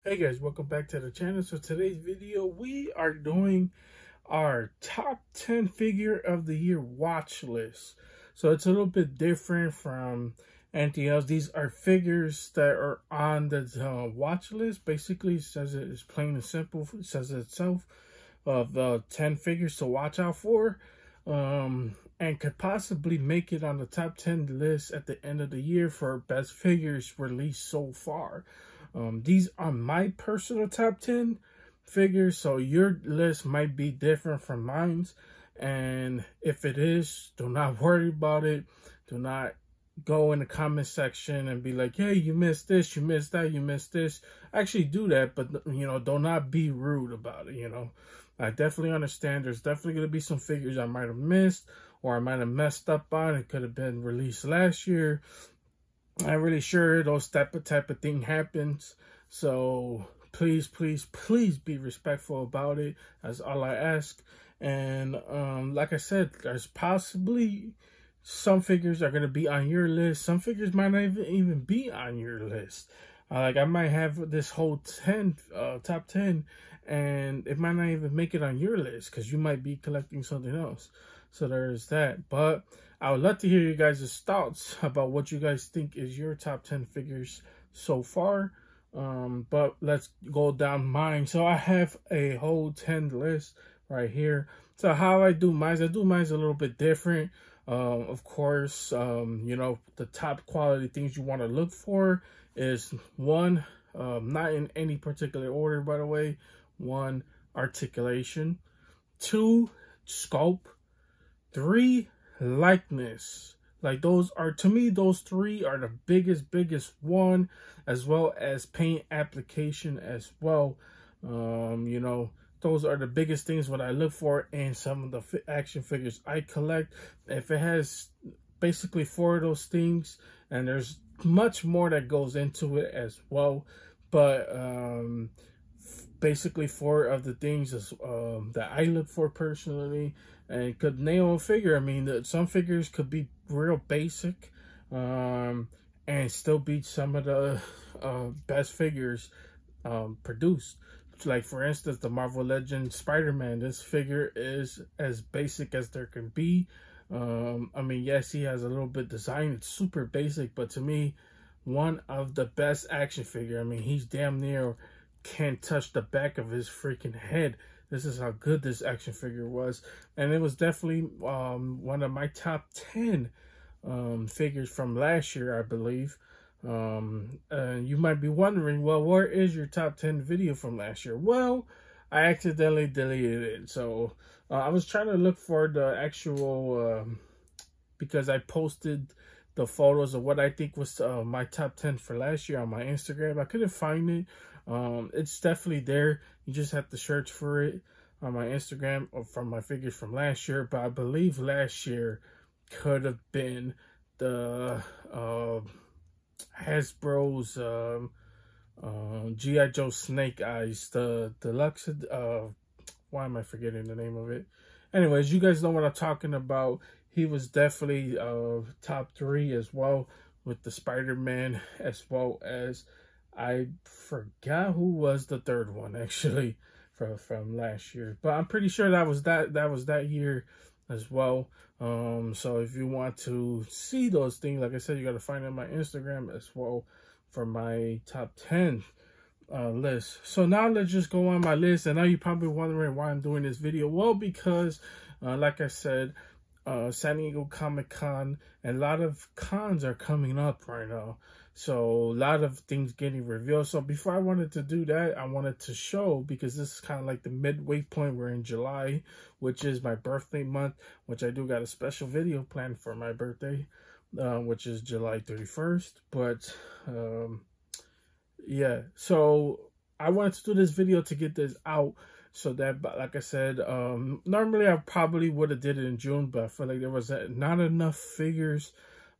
Hey guys, welcome back to the channel. So today's video, we are doing our top 10 figure of the year watch list. So it's a little bit different from anything else. These are figures that are on the watch list. Basically, it says it is plain and simple. It says it itself of the 10 figures to watch out for. And could possibly make it on the top 10 list at the end of the year for best figures released so far. These are my personal top 10 figures, so your list might be different from mine's. And if it is, do not worry about it. Do not go in the comment section and be like, hey, you missed this, you missed that, you missed this. Actually do that, but do not be rude about it. I definitely understand there's definitely going to be some figures I might have missed or I might have messed up on. It could have been released last year. I'm really sure those type of thing happens. So please be respectful about it. That's all I ask. And like I said, there's possibly some figures are going to be on your list. Some figures might not even be on your list. Like I might have this whole top 10, and it might not even make it on your list because you might be collecting something else. So there's that. But I would love to hear you guys' thoughts about what you guys think is your top 10 figures so far. But let's go down mine. So I have a whole 10 list right here. So how I do mine a little bit different. Of course, the top quality things you want to look for is one, not in any particular order, by the way. One, articulation. Two, sculpt. Three, likeness. Like those are, to me, those three are the biggest one, as well as paint application as well. Those are the biggest things what I look for in some of the action figures I collect. If it has basically 4 of those things, and there's much more that goes into it as well, but basically 4 of the things is, that I look for personally and could nail a figure. I mean, some figures could be real basic and still beat some of the best figures produced. Like, for instance, the Marvel Legends Spider-Man. This figure is as basic as there can be. I mean, yes, he has a little bit design. It's super basic, but to me, one of the best action figure. I mean, he's damn near can't touch the back of his freaking head. This is how good this action figure was. And it was definitely one of my top 10 figures from last year, I believe. You might be wondering, well, where is your top 10 video from last year? Well, I accidentally deleted it. So I was trying to look for the actual, because I posted the photos of what I think was my top 10 for last year on my Instagram. I couldn't find it. It's definitely there. You just have to search for it on my Instagram or from my figures from last year. But I believe last year could have been the Hasbro's G.I. Joe Snake Eyes, the deluxe. Why am I forgetting the name of it? Anyways, you guys know what I'm talking about. He was definitely top 3 as well, with the Spider-Man, as well as I forgot who was the third one actually from last year, but I'm pretty sure that was that year as well. So if you want to see those things, like I said, you got to find it on my Instagram as well for my top 10 list. So now let's just go on my list. And now you're probably wondering why I'm doing this video. Well, because like I said, San Diego Comic-Con and a lot of cons are coming up right now. So a lot of things getting revealed. So before I wanted to do that, I wanted to show, because this is kind of like the midway point. We're in July, which is my birthday month, which I do got a special video planned for my birthday, which is July 31st. But yeah, so I wanted to do this video to get this out. So that, like I said, normally I probably would have did it in June, but I feel like there was not enough figures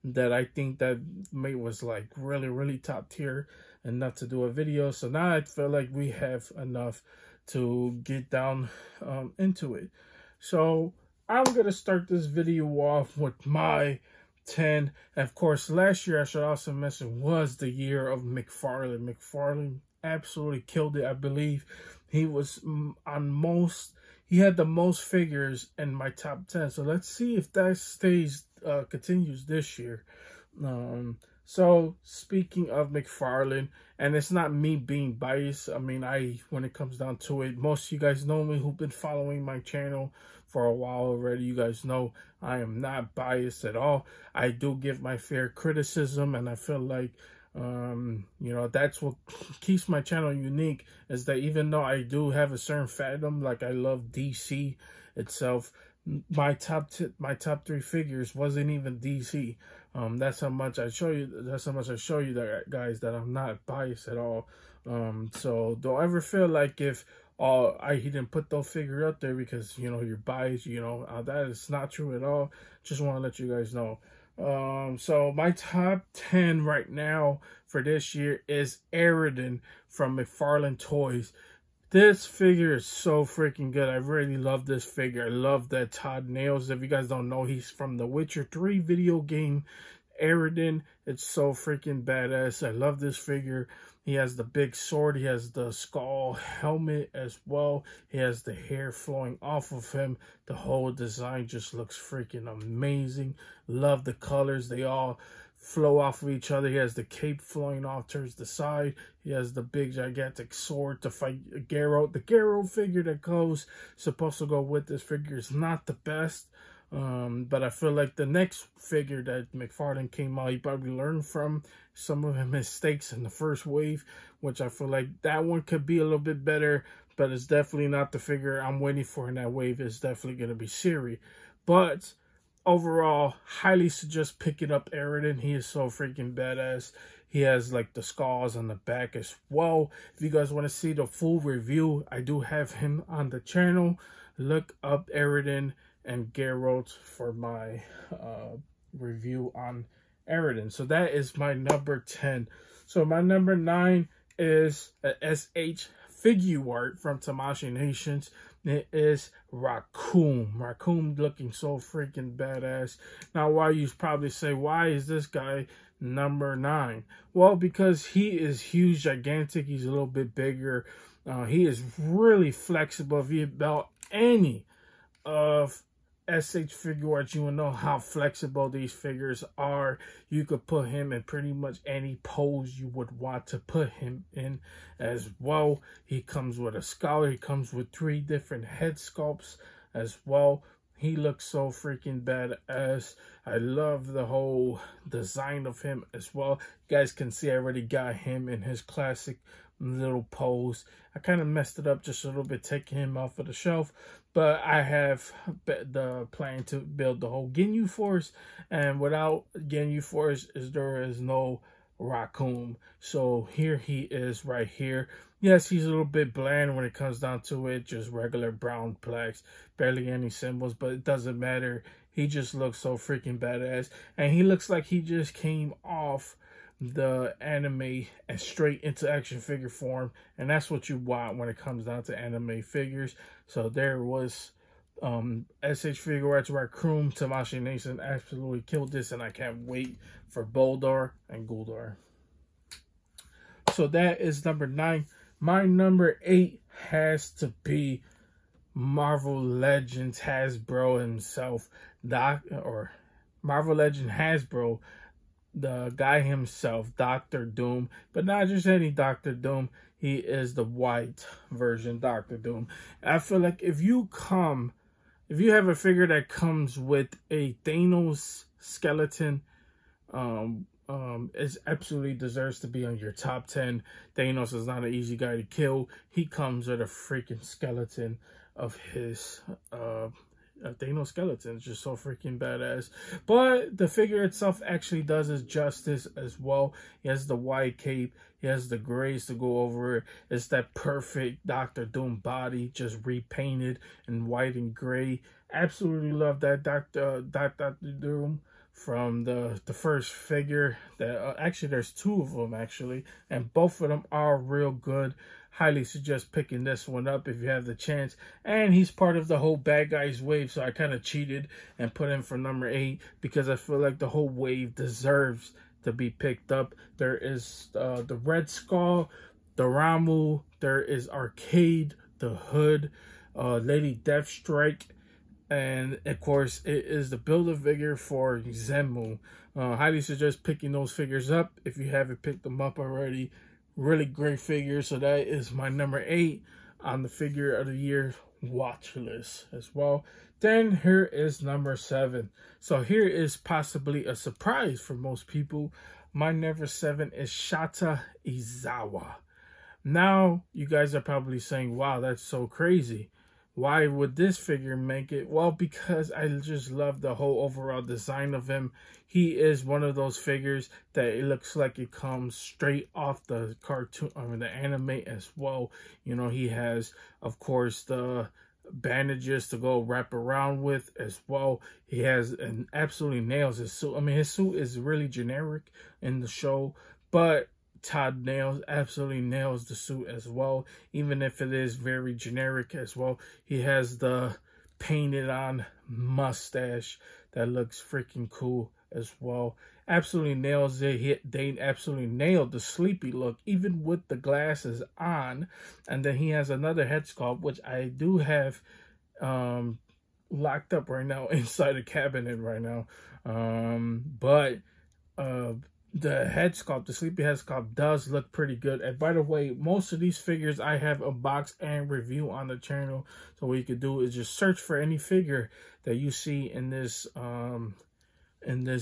that I think that was like really top tier enough to do a video. So now I feel like we have enough to get down into it. So I'm gonna start this video off with my 10. And of course, last year, I should also mention, was the year of McFarlane. McFarlane absolutely killed it. I believe he was on most. He had the most figures in my top 10. So let's see if that continues this year. So speaking of McFarlane, and it's not me being biased. I mean, when it comes down to it, most of you guys know me who've been following my channel for a while already. You guys know I am not biased at all. I do give my fair criticism, and I feel like you know, that's what keeps my channel unique, is that even though I do have a certain fandom, like I love DC itself, my top 3 figures wasn't even DC. That's how much I show you. That's how much I show you that, guys, that I'm not biased at all. So don't ever feel like if he didn't put those figure up there because, you know, you're biased. You know, that is not true at all. Just want to let you guys know. So my top 10 right now for this year is Aran from McFarlane Toys. This figure is so freaking good. I really love this figure. I love that Todd nails. If you guys don't know, he's from the Witcher 3 video game. Aran, it's so freaking badass. I love this figure. He has the big sword. He has the skull helmet as well. He has the hair flowing off of him. The whole design just looks freaking amazing. Love the colors. They all flow off of each other. He has the cape flowing off towards the side. He has the big gigantic sword to fight Geralt. The Geralt figure that goes supposed to go with this figure is not the best. But I feel like the next figure that McFarlane came out, he probably learned from some of his mistakes in the first wave, which I feel like that one could be a little bit better, but it's definitely not the figure I'm waiting for in that wave. It's definitely going to be Siri. But overall, highly suggest picking up Aran. He is so freaking badass. He has like the scars on the back as well. If you guys want to see the full review, I do have him on the channel. Look up Aran and Geralt for my review on Aran. So that is my number 10. So my number 9 is a SH figure art from Tamashii Nations. It is Raccoon. Raccoon looking so freaking badass. Now, why you probably say, why is this guy number 9? Well, because he is huge, gigantic. He's a little bit bigger. He is really flexible. If you built any of SH figure arts, you will know how flexible these figures are. You could put him in pretty much any pose you would want to put him in as well. He comes with a skull. He comes with 3 different head sculpts as well. He looks so freaking badass. I love the whole design of him as well. You guys can see I already got him in his classic little pose. I kind of messed it up just a little bit, taking him off of the shelf, but I have the plan to build the whole Ginyu Force, and without Ginyu Force there is no Raccoon. So here he is right here. Yes, he's a little bit bland when it comes down to it, just regular brown blacks, barely any symbols, but it doesn't matter. He just looks so freaking badass, and he looks like he just came off the anime and straight into action figure form, and that's what you want when it comes down to anime figures. So there was SH Figure Arts Raccoon. Tamashii Nation absolutely killed this, and I can't wait for Boldar and Guldar. So that is number 9. My number 8 has to be Marvel Legends Hasbro himself, Marvel Legend Hasbro, the guy himself, Dr. Doom, but not just any Dr. Doom. He is the white version Dr. Doom. I feel like if you have a figure that comes with a Thanos skeleton, it absolutely deserves to be on your top 10. Thanos is not an easy guy to kill. He comes with a freaking skeleton of his Thanos skeleton. It's just so freaking badass. But the figure itself actually does his justice as well. He has the white cape. He has the grays to go over it. It's that perfect Dr. Doom body, just repainted in white and gray. Absolutely love that Dr. Doom from the first figure. That actually there's 2 of them actually, and both of them are real good. Highly suggest picking this one up if you have the chance. And he's part of the whole bad guys wave, so I kind of cheated and put him for number 8 because I feel like the whole wave deserves to be picked up. There is the Red Skull, Doramu, there is Arcade, the Hood, Lady Deathstrike, and of course it is the Build-A-Figure for Zenmu. Highly suggest picking those figures up if you haven't picked them up already. Really great figure. So that is my number 8 on the figure of the year watch list as well. Then here is number 7. So here is possibly a surprise for most people. My number 7 is Shata Izawa. Now you guys are probably saying, wow, that's so crazy. Why would this figure make it? Well, because I just love the whole overall design of him. He is one of those figures that it looks like it comes straight off the cartoon, I mean the anime as well. You know, he has, of course, the bandages to go wrap around with as well. He has and absolutely nails his suit. I mean, his suit is really generic in the show, but Todd absolutely nails the suit as well, even if it is very generic as well. He has the painted on mustache that looks freaking cool as well. Absolutely nails it. They absolutely nailed the sleepy look, even with the glasses on. And then he has another head sculpt, which I do have locked up right now inside a cabinet right now. The head sculpt, the sleepy head sculpt, does look pretty good. And by the way, most of these figures I have unboxed and review on the channel. So what you could do is just search for any figure that you see in this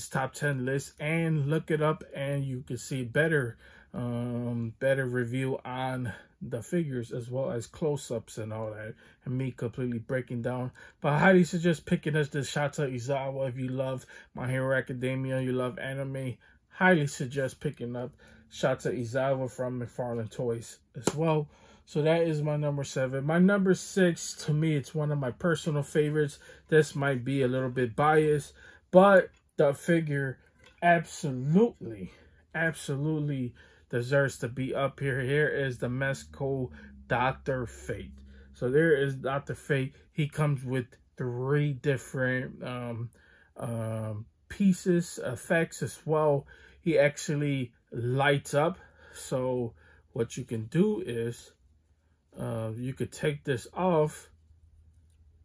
top 10 list and look it up, and you can see better review on the figures as well as close-ups and all that, and me completely breaking down. But I highly suggest picking up the Shata Izawa if you love My Hero Academia, you love anime. Highly suggest picking up Shata Izawa from McFarlane Toys as well. So that is my number 7. My number 6, to me, it's one of my personal favorites. This might be a little bit biased, but the figure absolutely deserves to be up here. Here is the Mezco Dr. Fate. So there is Dr. Fate. He comes with 3 different pieces, effects as well. He actually lights up. So what you can do is you could take this off,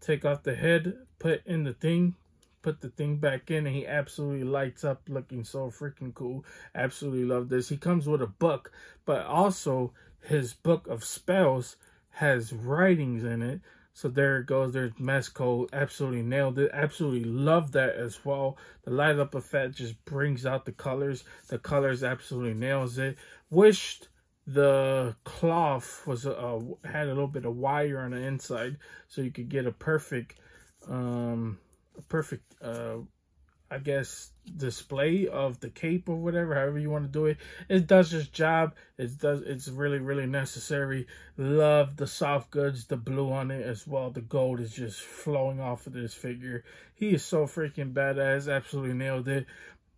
take off the head, put in the thing, put the thing back in, and he absolutely lights up, looking so freaking cool. Absolutely love this. He comes with a book, but also his book of spells has writings in it. So there it goes. There's Mezco. Absolutely nailed it. Absolutely love that as well. The light up effect just brings out the colors. The colors absolutely nails it. Wished the cloth was had a little bit of wire on the inside, so you could get a perfect I guess display of the cape or whatever, however you want to do it. It does its job. It's really necessary. Love the soft goods, the blue on it as well. The gold is just flowing off of this figure. He is so freaking badass. Absolutely nailed it.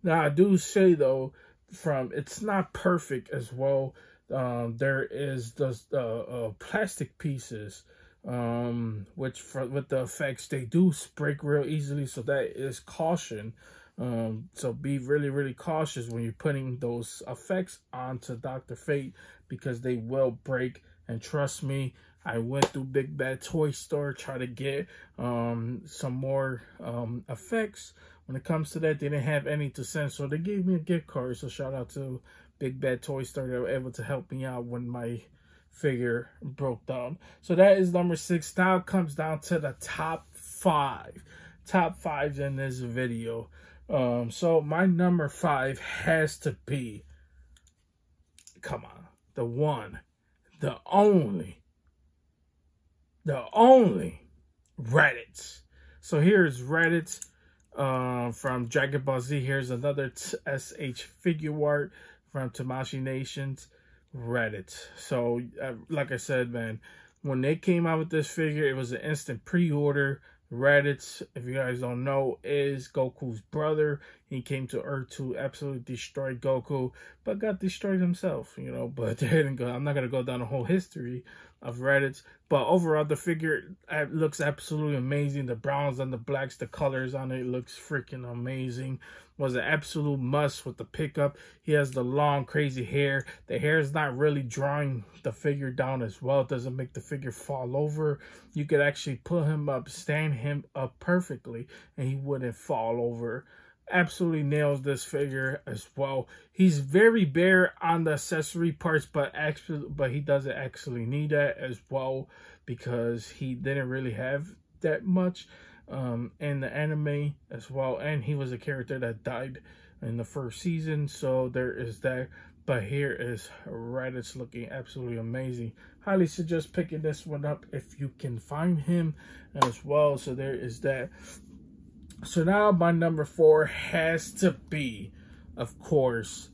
Now I do say though, it's not perfect as well. There is the plastic pieces, which with the effects, they do break real easily, so that is caution. So be really cautious when you're putting those effects onto Dr. Fate, because they will break. And trust me, I went through Big Bad Toy Store, try to get some more effects. When it comes to that, they didn't have any to send, so they gave me a gift card. So shout out to Big Bad Toy Store. They were able to help me out when my figure broke down. So that is number 6. Now it comes down to the top 5. Top 5s in this video. So my number 5 has to be, come on, the one, the only Raditz. So here's Raditz from Dragon Ball Z. Here's another SH figure art from Tamashii Nations, Raditz. So like I said, man, when they came out with this figure, it was an instant pre-order. Raditz, if you guys don't know, is Goku's brother. He came to Earth to absolutely destroy Goku, but got destroyed himself, you know. But I'm not going to go down the whole history of Raditz. But overall, the figure looks absolutely amazing. The browns and the blacks, the colors on it looks freaking amazing. Was an absolute must with the pickup. He has the long, crazy hair. The hair is not really drawing the figure down as well. It doesn't make the figure fall over. You could actually put him up, stand him up perfectly, and he wouldn't fall over. Absolutely nails this figure as well. He's very bare on the accessory parts, but he doesn't actually need that as well, because he didn't really have that much in the anime as well, and he was a character that died in the first season, so there is that. But here is Raditz looking absolutely amazing. Highly suggest picking this one up if you can find him as well. So there is that. So now my number 4 has to be, of course,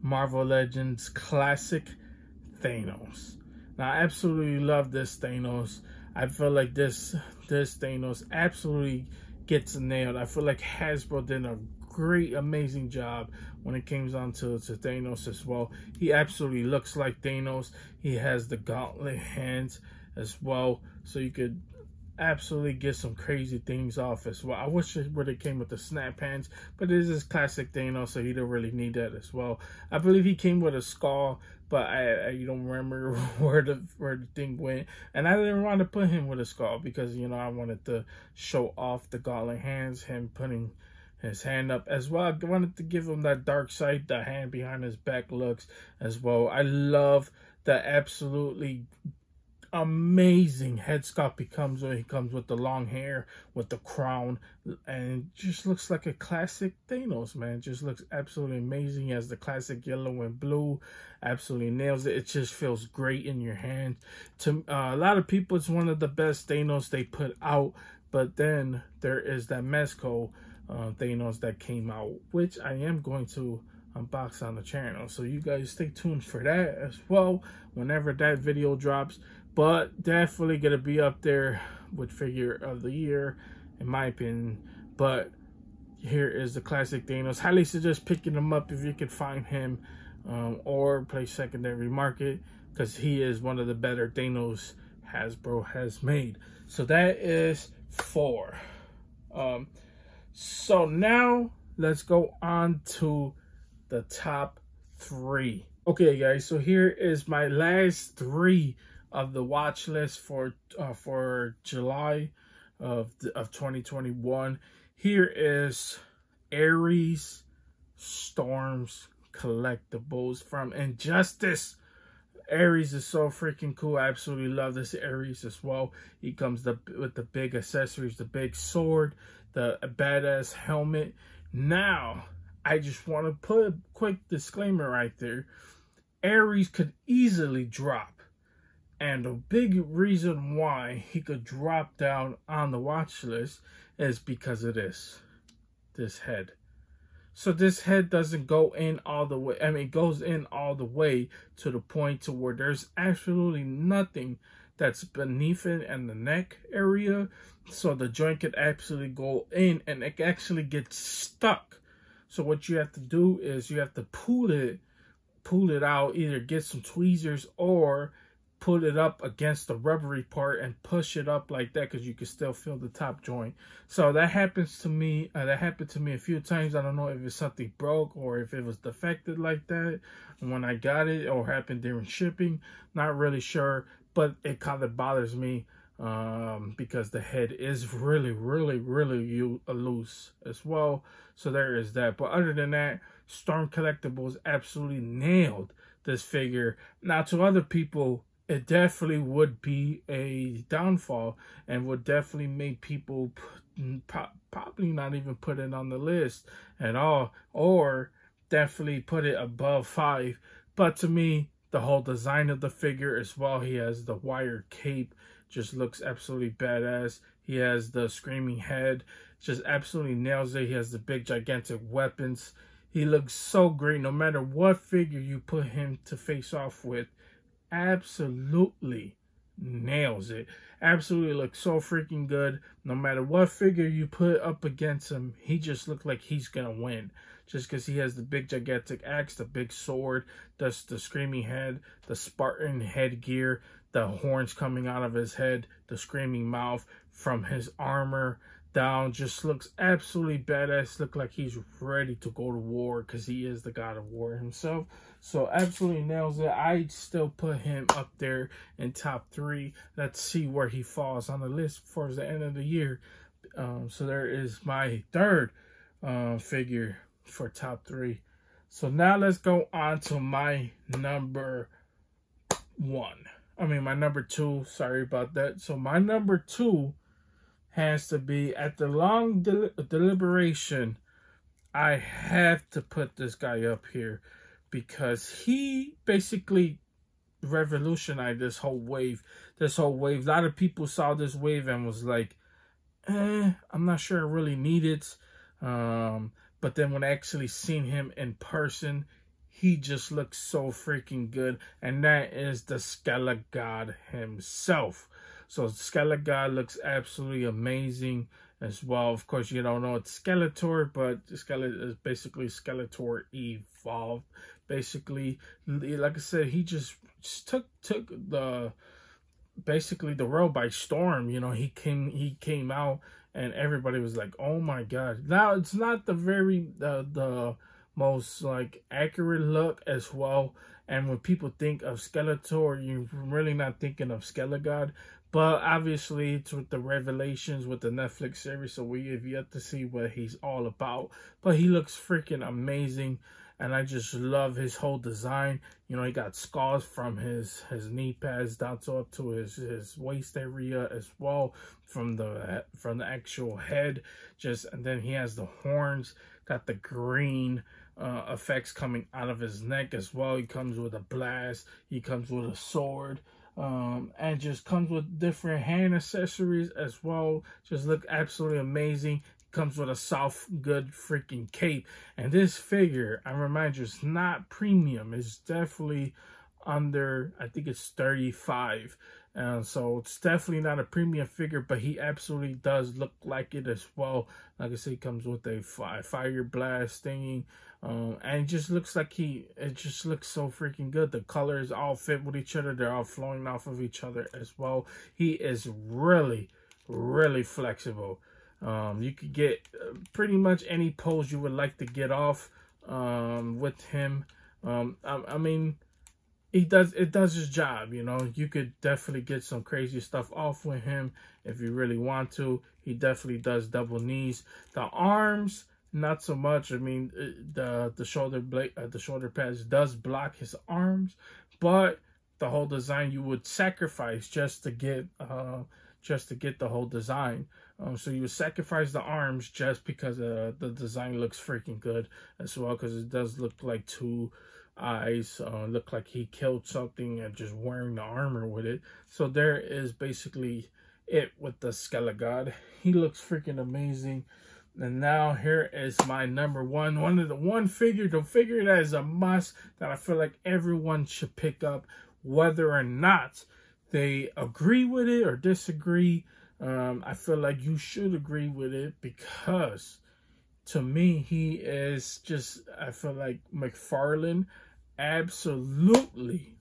Marvel Legends classic Thanos. Now, I absolutely love this Thanos. I feel like this Thanos absolutely gets nailed. I feel like Hasbro did a great, amazing job when it comes on to Thanos as well. He absolutely looks like Thanos. He has the gauntlet hands as well, so you could absolutely get some crazy things off as well. I wish it would have came with the snap hands, but this is classic Thanos, so he don't really need that as well. I believe he came with a skull, but I don't remember where the thing went, and I didn't want to put him with a skull because, you know, I wanted to show off the gauntlet hands, him putting his hand up as well. I wanted to give him that dark side, the hand behind his back looks as well. I love the absolutely amazing head sculpt he comes with. He comes with the long hair, with the crown, and just looks like a classic Thanos, man. Just looks absolutely amazing. He has the classic yellow and blue, absolutely nails it. It just feels great in your hand. To a lot of people, it's one of the best Thanos they put out, but then there is that Mezco Thanos that came out, which I am going to unbox on the channel, so you guys stay tuned for that as well whenever that video drops. But definitely gonna be up there with figure of the year, in my opinion. But here is the classic Thanos. Highly suggest picking him up if you can find him, or play secondary market, because he is one of the better Thanos Hasbro has made. So that is 4. So now let's go on to the top 3. Okay, guys. So here is my last 3 of the watch list for July of 2021. Here is Aries Storms collectibles from Injustice. Aries is so freaking cool. I absolutely love this Aries as well. He comes with the big accessories, the big sword, the badass helmet. Now, I just want to put a quick disclaimer right there. Aries could easily drop. And the big reason why he could drop down on the watch list is because of this head. So this head doesn't go in all the way. I mean, it goes in all the way to the point to where there's absolutely nothing that's beneath it and the neck area. So the joint could absolutely go in and it actually gets stuck. So what you have to do is you have to pull it out, either get some tweezers or put it up against the rubbery part and push it up like that, because you can still feel the top joint. So that happens to me. That happened to me a few times. I don't know if it's something broke or if it was defected like that when I got it, or happened during shipping. Not really sure, but it kind of bothers me because the head is really loose as well. So there is that. But other than that, Storm Collectibles absolutely nailed this figure. Now, to other people, it definitely would be a downfall and would definitely make people probably not even put it on the list at all, or definitely put it above 5. But to me, the whole design of the figure as well, he has the wired cape, just looks absolutely badass. He has the screaming head, just absolutely nails it. He has the big gigantic weapons. He looks so great no matter what figure you put him to face off with. Absolutely nails it. Absolutely looks so freaking good. No matter what figure you put up against him, he just looks like he's gonna win. Just because he has the big gigantic axe, the big sword, the screaming head, the Spartan headgear, the horns coming out of his head, the screaming mouth from his armor down, just looks absolutely badass. Look like he's ready to go to war because he is the god of war himself. So absolutely nails it. I still put him up there in top 3. Let's see where he falls on the list before the end of the year. So there is my third figure for top 3. So now let's go on to my number 1. I mean my number 2. Sorry about that. So my number 2 has to be, at the long deliberation, I have to put this guy up here because he basically revolutionized this whole wave. A lot of people saw this wave and was like, I'm not sure I really need it. But then when I actually seen him in person, he just looks so freaking good. And that is the Skelet God himself. So Skelet God looks absolutely amazing as well. Of course, you don't know it's Skeletor, but Skelet is basically Skeletor evolved. Basically, like I said, he just took the basically the world by storm. You know, he came out and everybody was like, "Oh my God!" Now it's not the most like accurate look as well. And when people think of Skeletor, you're really not thinking of Skelet God. But obviously, it's with the revelations with the Netflix series, so we have yet to see what he's all about. But he looks freaking amazing, and I just love his whole design. You know, he got scars from his knee pads down to up to his waist area as well, from the actual head. And then he has the horns, got the green effects coming out of his neck as well. He comes with a blast. He comes with a sword. And just comes with different hand accessories as well. Just look absolutely amazing. Comes with a soft, good freaking cape. And this figure, I remind you, it's not premium. It's definitely under, I think it's 35. So it's definitely not a premium figure, but he absolutely does look like it as well. Like I said, he comes with a fire blast thingy. And it just looks like it just looks so freaking good. The colors all fit with each other. They're all flowing off of each other as well. He is really, really flexible. You could get pretty much any pose you would like to get off with him. I mean, it does his job, you know. You could definitely get some crazy stuff off with him if you really want to. He definitely does double knees. The arms, not so much. I mean, the shoulder pads does block his arms, but the whole design you would sacrifice just to get the whole design. So you would sacrifice the arms just because the design looks freaking good as well, because it does look like two eyes. Look like he killed something and just wearing the armor with it. So there is basically it with the Skelet God. He looks freaking amazing. And now here is my number 1. The figure that is a must, that I feel like everyone should pick up, whether or not they agree with it or disagree. I feel like you should agree with it, because to me, he is just, I feel like McFarlane absolutely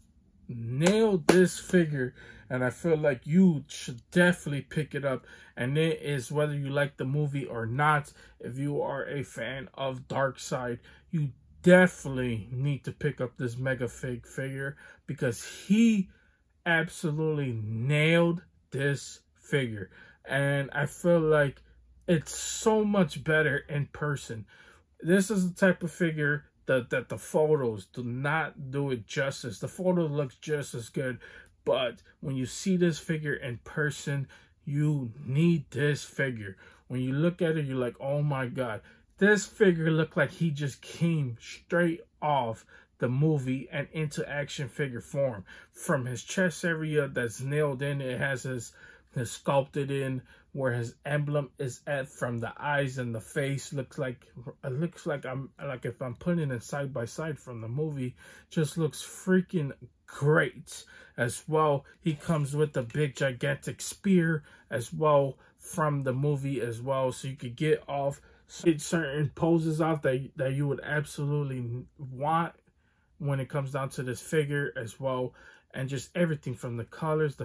nailed this figure, and I feel like you should definitely pick it up. And it is, whether you like the movie or not, if you are a fan of Darkseid, you definitely need to pick up this Mega Fig figure, because he absolutely nailed this figure. And I feel like it's so much better in person. This is the type of figure that the photos do not do it justice. The photo looks just as good, but when you see this figure in person, you need this figure. When you look at it, you're like, oh my God. This figure looked like he just came straight off the movie and into action figure form. From his chest area that's nailed in, it has his sculpted in where his emblem is at, from the eyes and the face. It looks like if I'm putting it side by side from the movie, just looks freaking great as well. He comes with the big gigantic spear as well from the movie as well, so you could get certain poses off that you would absolutely want when it comes down to this figure as well. And just everything from the colors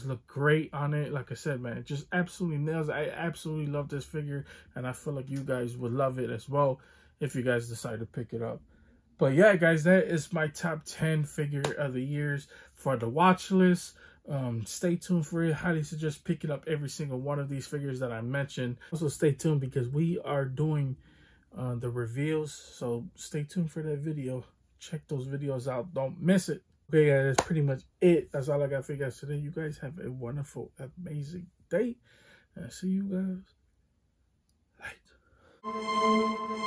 look great on it. Like I said, man, it just absolutely nails it. I absolutely love this figure, and I feel like you guys would love it as well if you guys decide to pick it up. But yeah, guys, that is my top 10 figure of the years for the watch list. Stay tuned for it. Highly suggest picking up every single one of these figures that I mentioned. Also, stay tuned because we are doing the reveals, so stay tuned for that video. Check those videos out. Don't miss it. Okay, guys, that's pretty much it. That's all I got for you guys today. You guys have a wonderful, amazing day. And I'll see you guys later.